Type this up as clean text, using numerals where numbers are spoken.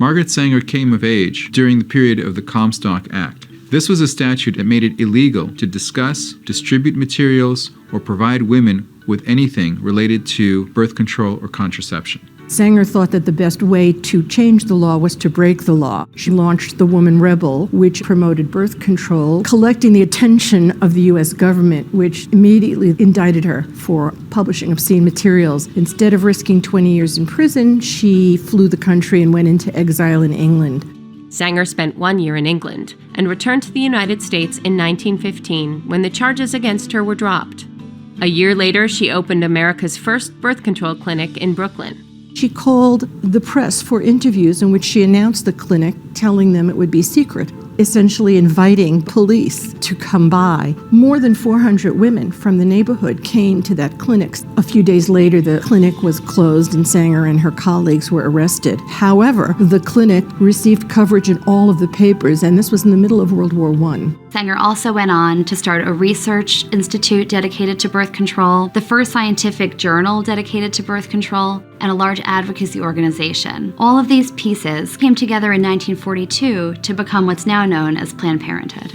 Margaret Sanger came of age during the period of the Comstock Act. This was a statute that made it illegal to discuss, distribute materials, or provide women with anything related to birth control or contraception. Sanger thought that the best way to change the law was to break the law. She launched the Woman Rebel, which promoted birth control, collecting the attention of the U.S. government, which immediately indicted her for publishing obscene materials. Instead of risking 20 years in prison, she flew the country and went into exile in England. Sanger spent 1 year in England and returned to the United States in 1915 when the charges against her were dropped. A year later, she opened America's first birth control clinic in Brooklyn. She called the press for interviews in which she announced the clinic, telling them it would be secret, essentially inviting police to come by. More than 400 women from the neighborhood came to that clinic. A few days later, the clinic was closed and Sanger and her colleagues were arrested. However, the clinic received coverage in all of the papers, and this was in the middle of World War I. Sanger also went on to start a research institute dedicated to birth control, the first scientific journal dedicated to birth control, and a large advocacy organization. All of these pieces came together in 1942 to become what's now known as Planned Parenthood.